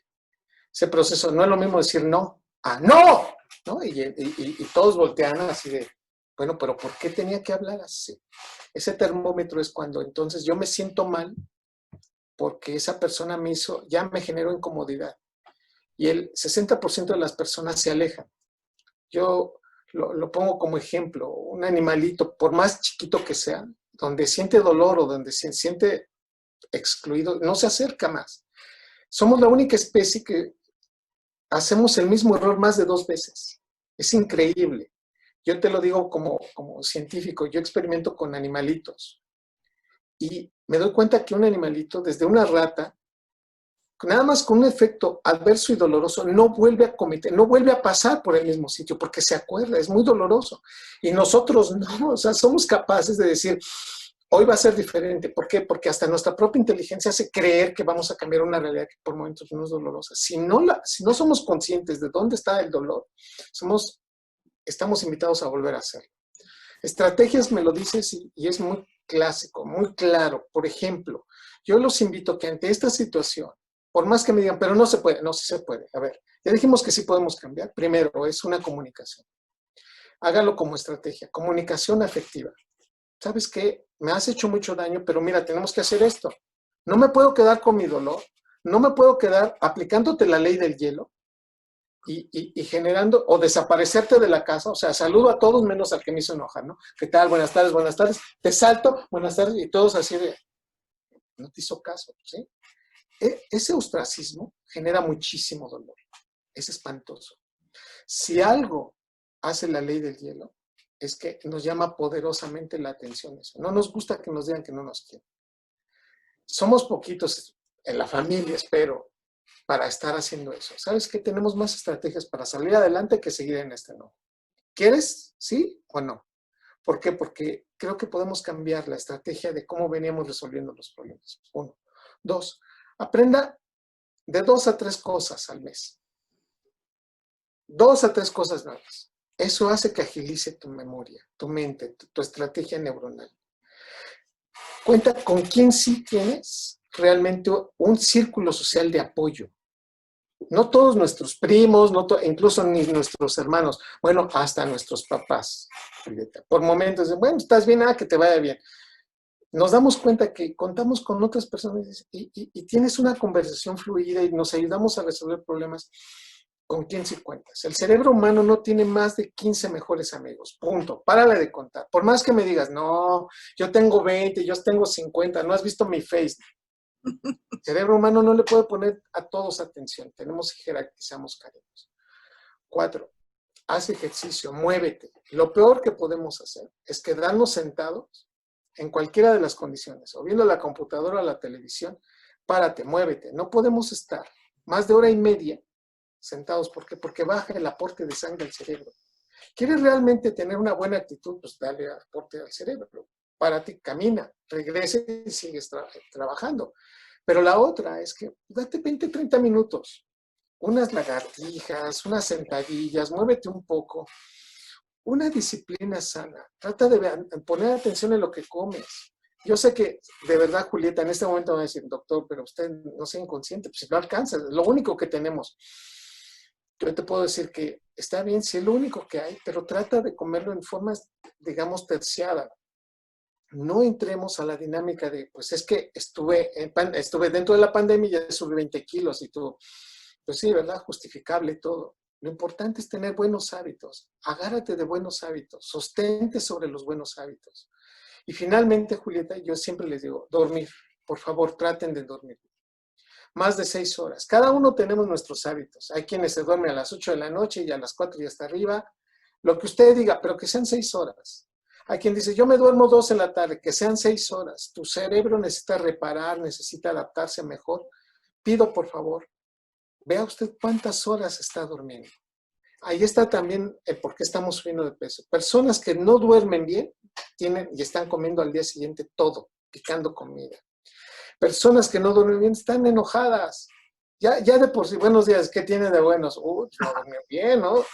Ese proceso no es lo mismo decir no a no, ¿no? Y todos voltean así de, bueno, pero ¿por qué tenía que hablar así? Ese termómetro es cuando entonces yo me siento mal porque esa persona ya me generó incomodidad. Y el 60% de las personas se alejan. Yo lo pongo como ejemplo, un animalito, por más chiquito que sea, donde siente dolor o donde se siente excluido, no se acerca más. Somos la única especie que hacemos el mismo error más de 2 veces. Es increíble. Yo te lo digo como científico, yo experimento con animalitos y me doy cuenta que un animalito, desde una rata, nada más con un efecto adverso y doloroso, no vuelve a pasar por el mismo sitio porque se acuerda, es muy doloroso. Y nosotros no, o sea, somos capaces de decir, hoy va a ser diferente. ¿Por qué? Porque hasta nuestra propia inteligencia hace creer que vamos a cambiar una realidad que por momentos no es dolorosa. Si no somos conscientes de dónde está el dolor, estamos invitados a volver a hacerlo. Estrategias, me lo dices, y es muy clásico, muy claro. Por ejemplo, yo los invito a que ante esta situación, por más que me digan, pero no se puede, no, sí se puede. A ver, ya dijimos que sí podemos cambiar. Primero, es una comunicación. Hágalo como estrategia. Comunicación afectiva. ¿Sabes qué? Me has hecho mucho daño, pero mira, tenemos que hacer esto. No me puedo quedar con mi dolor. No me puedo quedar aplicándote la ley del hielo y generando, o desaparecerte de la casa. O sea, saludo a todos menos al que me hizo enojar, ¿no? ¿Qué tal? Buenas tardes, buenas tardes. Te salto, buenas tardes, y todos así de, no te hizo caso, ¿sí? Ese ostracismo genera muchísimo dolor. Es espantoso. Si algo hace la ley del hielo, es que nos llama poderosamente la atención eso. No nos gusta que nos digan que no nos quieren. Somos poquitos en la familia, espero, para estar haciendo eso. ¿Sabes qué? Tenemos más estrategias para salir adelante que seguir en este no. ¿Quieres? ¿Sí o no? ¿Por qué? Porque creo que podemos cambiar la estrategia de cómo veníamos resolviendo los problemas. 1. 2. Aprenda de 2 a 3 cosas al mes. 2 a 3 cosas nuevas. Eso hace que agilice tu memoria, tu mente, tu estrategia neuronal. Cuenta con quién sí tienes realmente un círculo social de apoyo. No todos nuestros primos, incluso ni nuestros hermanos, bueno, hasta nuestros papás. Por momentos, bueno, estás bien, que te vaya bien. Nos damos cuenta que contamos con otras personas y tienes una conversación fluida y nos ayudamos a resolver problemas con quién sí cuentas. El cerebro humano no tiene más de 15 mejores amigos, punto. Párale de contar. Por más que me digas, no, yo tengo 20, yo tengo 50, no has visto mi face. El cerebro humano no le puede poner a todos atención. Tenemos que jerarquizamos cariños. 4, haz ejercicio, muévete. Lo peor que podemos hacer es quedarnos sentados en cualquiera de las condiciones, o viendo la computadora o la televisión. Párate, muévete. No podemos estar más de 1 hora y media sentados. ¿Por qué? Porque baja el aporte de sangre al cerebro. ¿Quieres realmente tener una buena actitud? Pues dale aporte al cerebro. Párate, camina, regrese y sigues trabajando. Pero la otra es que date 20, 30 minutos. Unas lagartijas, unas sentadillas, muévete un poco. Una disciplina sana. Trata de poner atención en lo que comes. Yo sé que, de verdad, Julieta, en este momento va a decir, doctor, pero usted no sea inconsciente, pues si no alcanza, es lo único que tenemos. Yo te puedo decir que está bien si es lo único que hay, pero trata de comerlo en forma, digamos, terciada. no entremos a la dinámica de, pues es que estuve dentro de la pandemia y ya subí 20 kilos y tú, pues sí, ¿verdad? Justificable todo. Lo importante es tener buenos hábitos. Agárrate de buenos hábitos. Sostente sobre los buenos hábitos. Y finalmente, Julieta, yo siempre les digo, dormir. Por favor, traten de dormir. Más de 6 horas. Cada uno tenemos nuestros hábitos. Hay quienes se duermen a las 8 de la noche y a las 4 y hasta arriba. Lo que usted diga, pero que sean 6 horas. Hay quien dice, yo me duermo 2 en la tarde, que sean 6 horas. Tu cerebro necesita reparar, necesita adaptarse mejor. Pido, por favor, vea usted cuántas horas está durmiendo. Ahí está también el por qué estamos subiendo de peso. Personas que no duermen bien tienen y están comiendo al día siguiente todo, picando comida. Personas que no duermen bien están enojadas. Ya de por sí, buenos días, ¿qué tiene de buenos? No duermen bien, ¿no?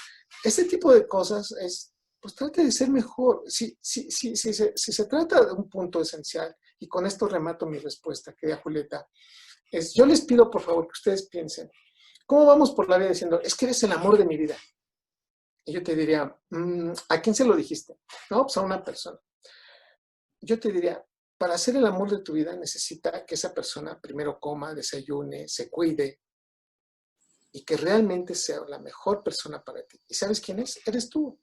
Ese tipo de cosas es, pues trate de ser mejor. Si se trata de un punto esencial, y con esto remato mi respuesta, querida Julieta, yo les pido por favor que ustedes piensen, ¿cómo vamos por la vida diciendo, es que eres el amor de mi vida? Y yo te diría, ¿a quién se lo dijiste? No, pues a una persona. Yo te diría, para ser el amor de tu vida necesita que esa persona primero coma, desayune, se cuide y que realmente sea la mejor persona para ti. ¿Y sabes quién es? Eres tú.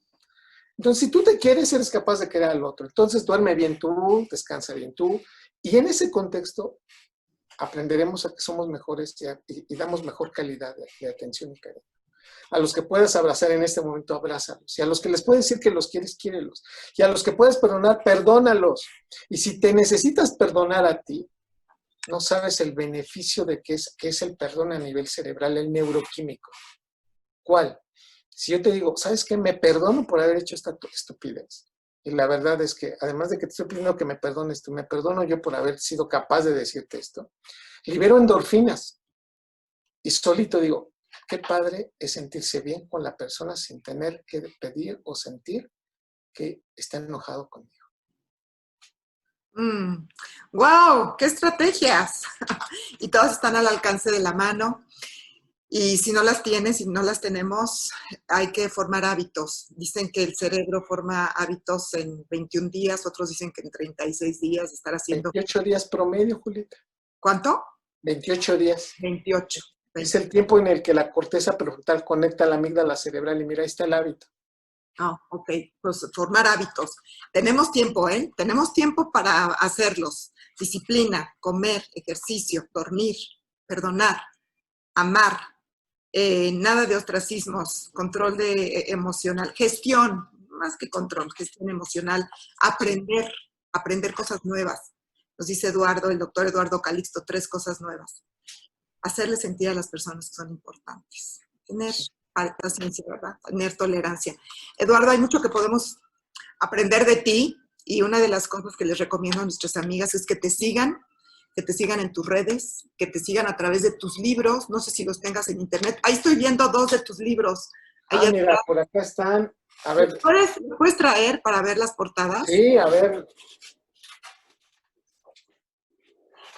Entonces, si tú te quieres, eres capaz de querer al otro. Entonces, duerme bien tú, descansa bien tú. Y en ese contexto, aprenderemos a que somos mejores y damos mejor calidad de atención y cariño. A los que puedas abrazar en este momento, abrázalos. Y a los que les puedes decir que los quieres, quiérelos. Y a los que puedes perdonar, perdónalos. Y si te necesitas perdonar a ti, no sabes el beneficio de que es el perdón a nivel cerebral, el neuroquímico. ¿Cuál? Si yo te digo, ¿sabes qué? Me perdono por haber hecho esta estupidez. Y la verdad es que, además de que te estoy pidiendo que me perdones tú, me perdono yo por haber sido capaz de decirte esto. Libero endorfinas. Y solito digo, qué padre es sentirse bien con la persona sin tener que pedir o sentir que está enojado conmigo. ¡Wow! ¡Qué estrategias! Y todas están al alcance de la mano. Y si no las tienes, si no las tenemos, hay que formar hábitos. Dicen que el cerebro forma hábitos en 21 días, otros dicen que en 36 días estar haciendo... 28 días promedio, Julieta. ¿Cuánto? 28 días. 28. Es el tiempo en el que la corteza prefrontal conecta la amígdala cerebral y mira, ahí está el hábito. Ok. Pues formar hábitos. Tenemos tiempo, ¿eh? Tenemos tiempo para hacerlos. Disciplina, comer, ejercicio, dormir, perdonar, amar. Nada de ostracismos, control emocional, gestión, más que control, gestión emocional, aprender cosas nuevas. Nos dice Eduardo, el doctor Eduardo Calixto, 3 cosas nuevas. Hacerle sentir a las personas que son importantes. Tener paciencia, ¿verdad? Tener tolerancia. Eduardo, hay mucho que podemos aprender de ti y una de las cosas que les recomiendo a nuestras amigas es que te sigan en tus redes, que te sigan a través de tus libros, no sé si los tengas en internet. Ahí estoy viendo 2 de tus libros. Ahí mira, por acá están. A ver. ¿Puedes traer para ver las portadas? Sí, a ver.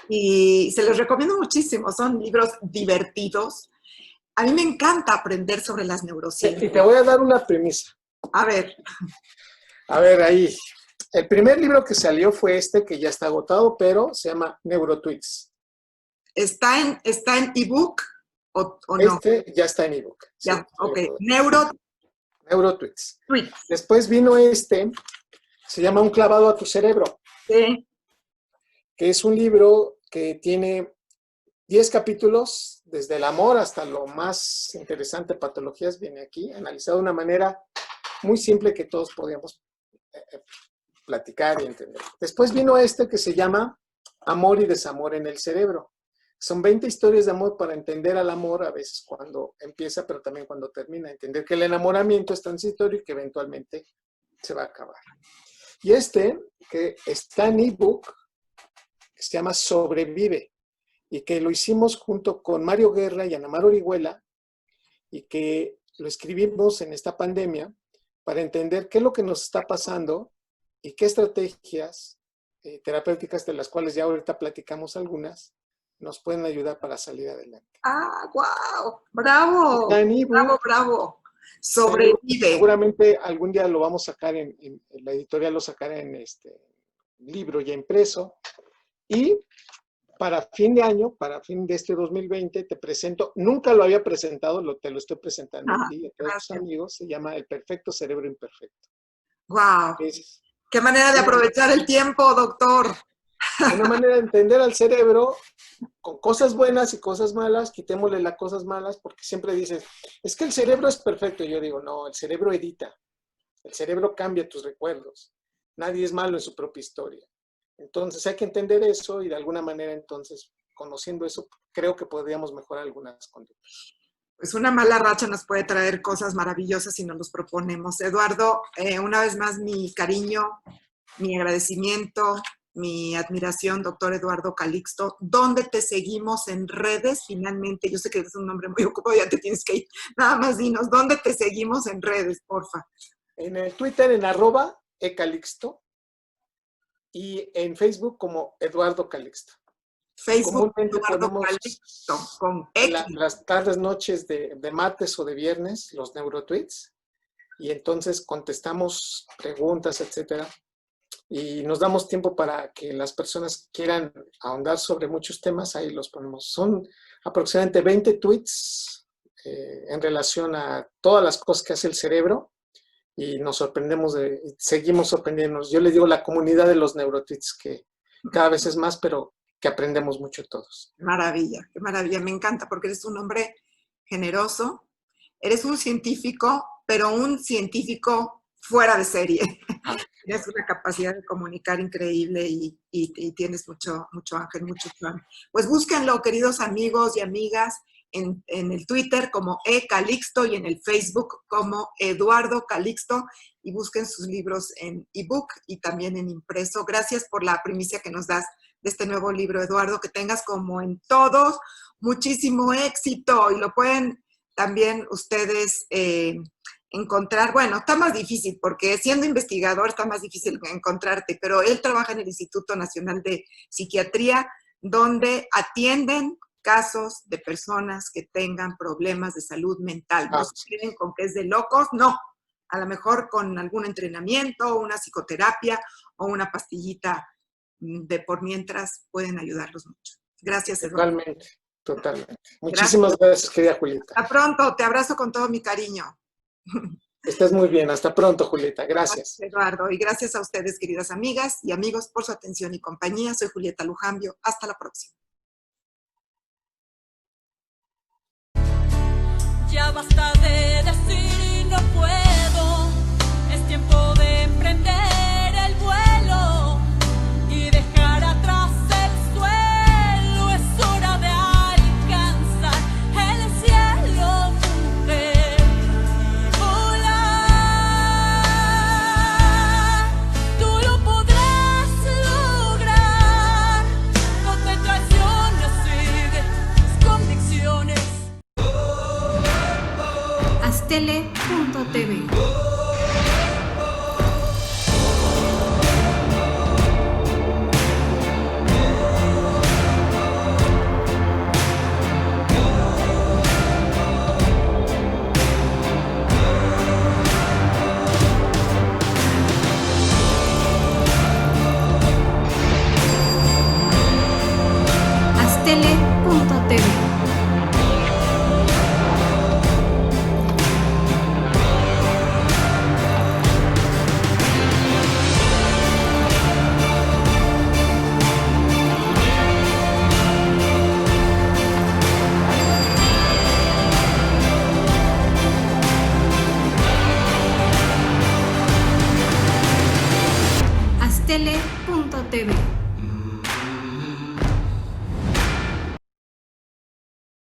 Y se los recomiendo muchísimo, son libros divertidos. A mí me encanta aprender sobre las neurociencias. Y te voy a dar una premisa. A ver. A ver, ahí. El primer libro que salió fue este, que ya está agotado, pero se llama Neurotweets. ¿Está en ebook o no? Este ya está en ebook. Ya, sí, ok. Neurotweets. Tweets. Después vino este, se llama Un clavado a tu cerebro. Sí. Que es un libro que tiene 10 capítulos, desde el amor hasta lo más interesante, patologías, viene aquí, analizado de una manera muy simple que todos podíamos platicar y entender. Después vino este que se llama Amor y desamor en el cerebro. Son 20 historias de amor para entender al amor, a veces cuando empieza, pero también cuando termina. Entender que el enamoramiento es transitorio y que eventualmente se va a acabar. Y este, que está en ebook, que se llama Sobrevive, y que lo hicimos junto con Mario Guerra y Ana Mar Orihuela, y que lo escribimos en esta pandemia para entender qué es lo que nos está pasando y qué estrategias terapéuticas, de las cuales ya ahorita platicamos algunas, nos pueden ayudar para salir adelante. ¡Ah, wow! ¡Bravo! ¡Bravo! Sobrevive. Seguramente algún día lo vamos a sacar la editorial lo sacará en libro ya impreso. Y para fin de año, para fin de este 2020, te presento, nunca lo había presentado, te lo estoy presentando a ti y a todos tus amigos, se llama El Perfecto Cerebro Imperfecto. ¡Wow! Es ¡Qué manera de aprovechar el tiempo, doctor! una manera de entender al cerebro con cosas buenas y cosas malas. Quitémosle las cosas malas, porque siempre dices, es que el cerebro es perfecto. Y yo digo, no, el cerebro edita, el cerebro cambia tus recuerdos. Nadie es malo en su propia historia. Entonces hay que entender eso y de alguna manera, entonces, conociendo eso, creo que podríamos mejorar algunas conductas. Pues una mala racha nos puede traer cosas maravillosas si nos los proponemos. Eduardo, una vez más mi cariño, mi agradecimiento, mi admiración, doctor Eduardo Calixto. ¿Dónde te seguimos en redes? Finalmente, yo sé que es un nombre muy ocupado, ya te tienes que ir. Nada más dinos, ¿dónde te seguimos en redes, porfa? En el Twitter, en @ecalixto, y en Facebook como Eduardo Calixto. Facebook Comúnmente Eduardo ponemos Calixto, con X. las tardes, noches de martes o de viernes, los neurotweets, y entonces contestamos preguntas, etcétera, y nos damos tiempo para que las personas quieran ahondar sobre muchos temas, ahí los ponemos. Son aproximadamente 20 tweets en relación a todas las cosas que hace el cerebro, y nos seguimos sorprendiéndonos. Yo les digo la comunidad de los neurotweets, que cada vez es más, pero que aprendemos mucho todos. Maravilla, qué maravilla, me encanta porque eres un hombre generoso, eres un científico, pero un científico fuera de serie. Tienes una capacidad de comunicar increíble y tienes mucho ángel, mucho plan. Pues búsquenlo, queridos amigos y amigas, en el Twitter como Calixto y en el Facebook como Eduardo Calixto, y busquen sus libros en ebook y también en impreso. Gracias por la primicia que nos das de este nuevo libro, Eduardo, que tengas como en todos muchísimo éxito, y lo pueden también ustedes encontrar. Bueno, está más difícil porque siendo investigador está más difícil encontrarte, pero él trabaja en el Instituto Nacional de Psiquiatría, donde atienden casos de personas que tengan problemas de salud mental. No se creen con que es de locos, no. A lo mejor con algún entrenamiento, una psicoterapia o una pastillita de por mientras pueden ayudarlos mucho. Gracias, Eduardo. Totalmente. Muchísimas gracias, querida Julieta. Hasta pronto, te abrazo con todo mi cariño. Estás muy bien, hasta pronto, Julieta. Gracias. Eduardo, y gracias a ustedes, queridas amigas y amigos, por su atención y compañía. Soy Julieta Lujambio. Hasta la próxima. Ya basta de decir no puedo, es tiempo de emprender el vuelo y dejar atrás el suelo, es hora de alcanzar el cielo, mujer, y volar. Tú lo podrás lograr, no te traiciones, sigue tus convicciones. Astele.tv. Astele.tv. Astele.tv.